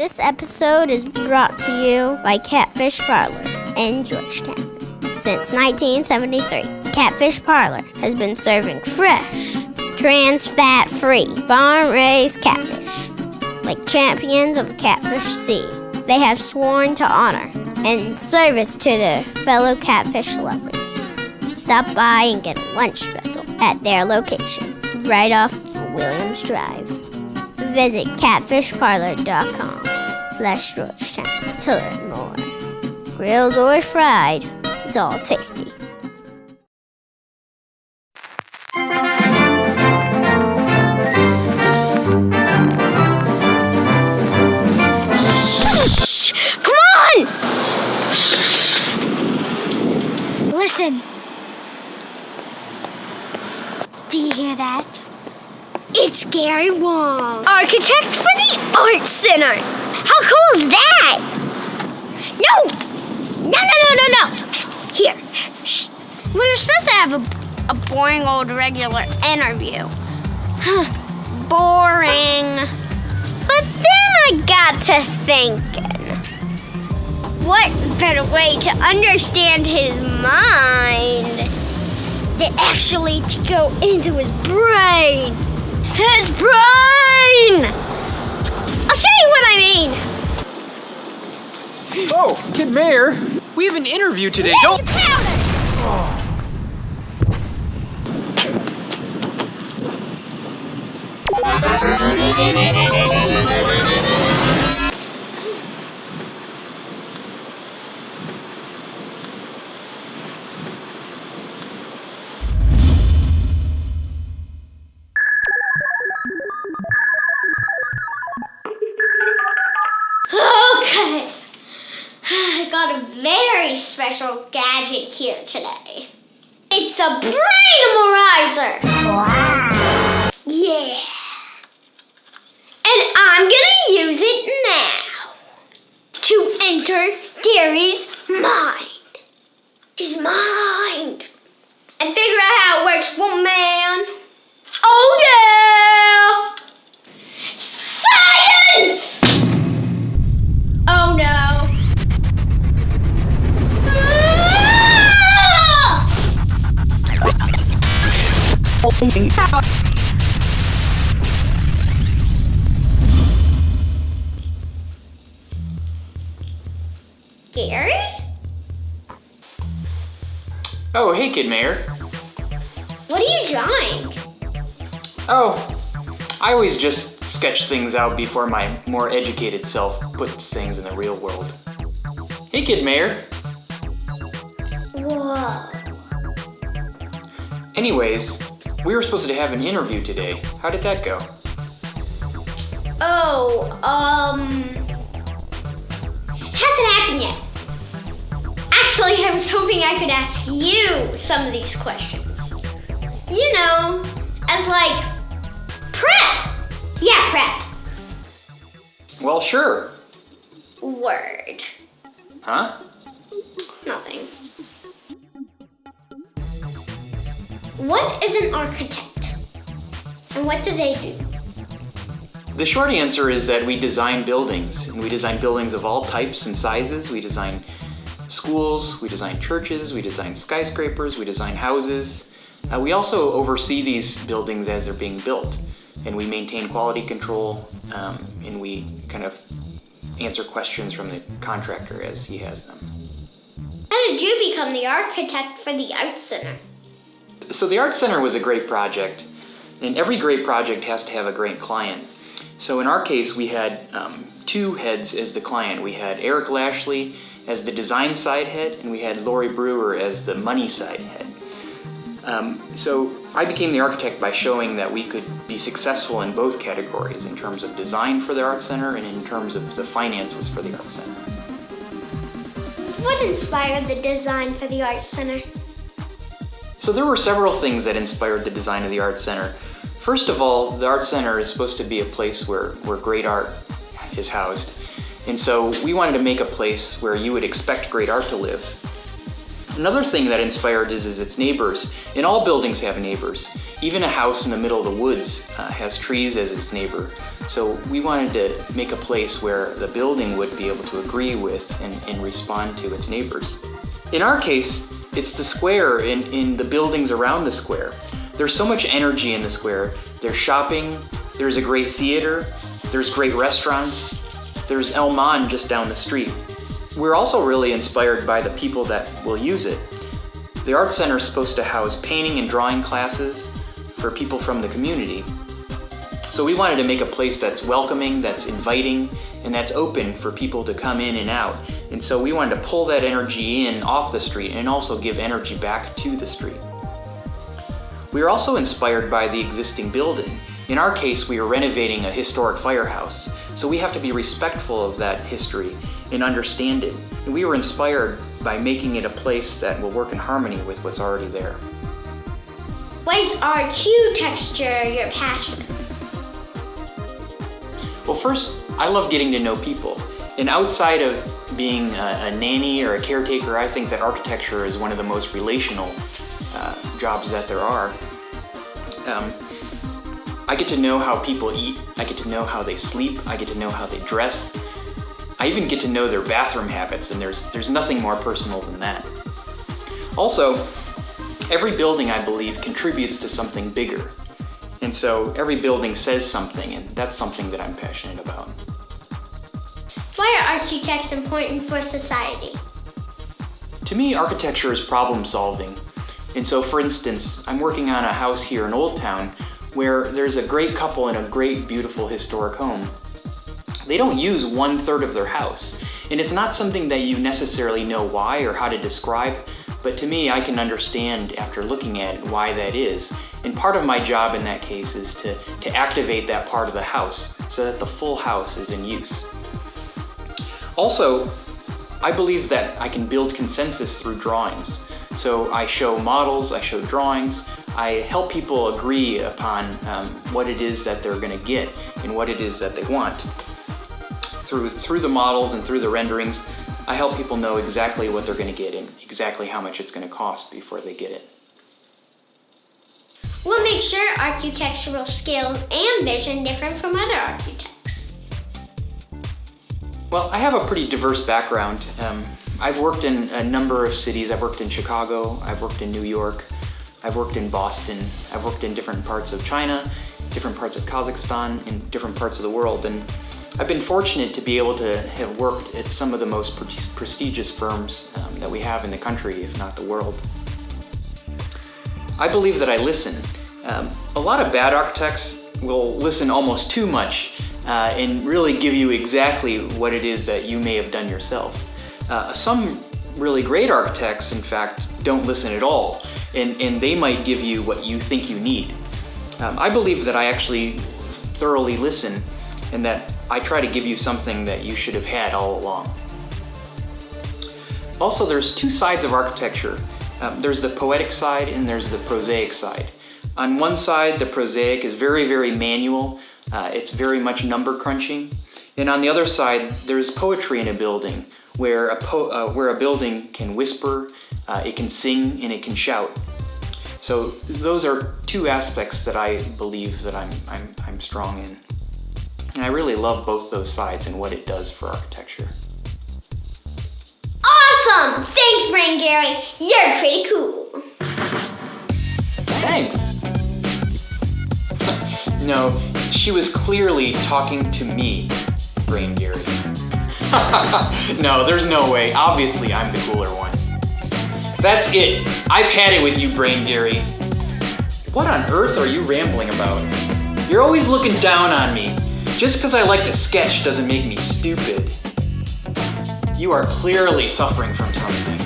This episode is brought to you by CATFISH Parlor in Georgetown. Since 1973, CATFISH Parlor has been serving fresh, trans fat-free, farm-raised catfish, like champions of the catfish sea. They have sworn to honor and service to their fellow catfish lovers. Stop by and get a lunch special at their location, right off Williams Drive. Visit catfishparlor.com/Georgetown to learn more. Grilled or fried, it's all tasty. Shh! Come on! Listen. Do you hear that? It's Gary Wang, architect for the Art Center. How cool is that? No! Here. Shh. We were supposed to have a boring old regular interview. Boring. But then I got to thinking, what better way to understand his mind than actually to go into his brain? His brain! I'll show you what I mean. Oh, Kid Mayor, we have an interview today. Don't. Okay. I got a very special gadget here today. It's a Brain-a-marizer. Wow. Yeah. And I'm gonna use it now to enter Gary's mind. His mind. And figure out how it works, woman. Oh yeah! Science! Oh no. Gary? Oh, hey, Kid Mayor. What are you drawing? Oh, I always just sketch things out before my more educated self puts things in the real world. Hey, Kid Mayor. Whoa. Anyways, we were supposed to have an interview today. How did that go? Hasn't happened yet. Actually, I was hoping I could ask you some of these questions. You know, as like prep. Yeah, prep. Well, sure. Word. Huh? Nothing. What is an architect? And what do they do? The short answer is that we design buildings, and we design buildings of all types and sizes. We design schools, we design churches, we design skyscrapers, we design houses. We also oversee these buildings as they're being built, and we maintain quality control, and we kind of answer questions from the contractor as he has them. How did you become the architect for the Art Center? So the Art Center was a great project, and every great project has to have a great client. So in our case, we had two heads as the client. We had Eric Lashley as the design side head, and we had Lori Brewer as the money side head. So I became the architect by showing that we could be successful in both categories, in terms of design for the Art Center and in terms of the finances for the Art Center. What inspired the design for the Art Center? So there were several things that inspired the design of the Art Center. First of all, the Art Center is supposed to be a place where great art is housed. And so we wanted to make a place where you would expect great art to live. Another thing that inspired is its neighbors. And all buildings have neighbors. Even a house in the middle of the woods has trees as its neighbor. So we wanted to make a place where the building would be able to agree with and respond to its neighbors. In our case, it's the square in the buildings around the square. There's so much energy in the square. There's shopping, there's a great theater, there's great restaurants, there's El Man just down the street. We're also really inspired by the people that will use it. The Art Center is supposed to house painting and drawing classes for people from the community. So we wanted to make a place that's welcoming, that's inviting, and that's open for people to come in and out. And so we wanted to pull that energy in off the street and also give energy back to the street. We are also inspired by the existing building. In our case, we are renovating a historic firehouse. So we have to be respectful of that history and understand it. And we were inspired by making it a place that will work in harmony with what's already there. Why is architecture your passion? Well, first, I love getting to know people. And outside of being a nanny or a caretaker, I think that architecture is one of the most relational jobs that there are. I get to know how people eat, I get to know how they sleep, I get to know how they dress. I even get to know their bathroom habits, and there's nothing more personal than that. Also, every building, I believe, contributes to something bigger. And so every building says something, and that's something that I'm passionate about. Why are architects important for society? To me, architecture is problem solving. And so, for instance, I'm working on a house here in Old Town where there's a great couple in a great, beautiful historic home. They don't use 1/3 of their house. And it's not something that you necessarily know why or how to describe, but to me, I can understand after looking at it why that is. And part of my job in that case is to activate that part of the house so that the full house is in use. Also, I believe that I can build consensus through drawings. So I show models, I show drawings, I help people agree upon what it is that they're gonna get and what it is that they want. Through the models and through the renderings, I help people know exactly what they're gonna get and exactly how much it's gonna cost before they get it. What makes your architectural skills and vision different from other architects? Well, I have a pretty diverse background. I've worked in a number of cities. I've worked in Chicago, I've worked in New York, I've worked in Boston, I've worked in different parts of China, different parts of Kazakhstan, and different parts of the world. And I've been fortunate to be able to have worked at some of the most prestigious firms that we have in the country, if not the world. I believe that I listen. A lot of bad architects will listen almost too much and really give you exactly what it is that you may have done yourself. Some really great architects, in fact, don't listen at all, and they might give you what you think you need. I believe that I actually thoroughly listen and that I try to give you something that you should have had all along. Also, there's two sides of architecture. There's the poetic side and there's the prosaic side. On one side, the prosaic is very, very manual. It's very much number crunching. And on the other side, there's poetry in a building where a building can whisper, it can sing, and it can shout. So those are two aspects that I believe that I'm strong in. And I really love both those sides and what it does for architecture. Awesome! Thanks, Brain Gary. You're pretty cool. Thanks. No, she was clearly talking to me, Brain Gary. No, there's no way. Obviously, I'm the cooler one. That's it. I've had it with you, Brain Gary. What on earth are you rambling about? You're always looking down on me. Just because I like to sketch doesn't make me stupid. You are clearly suffering from something.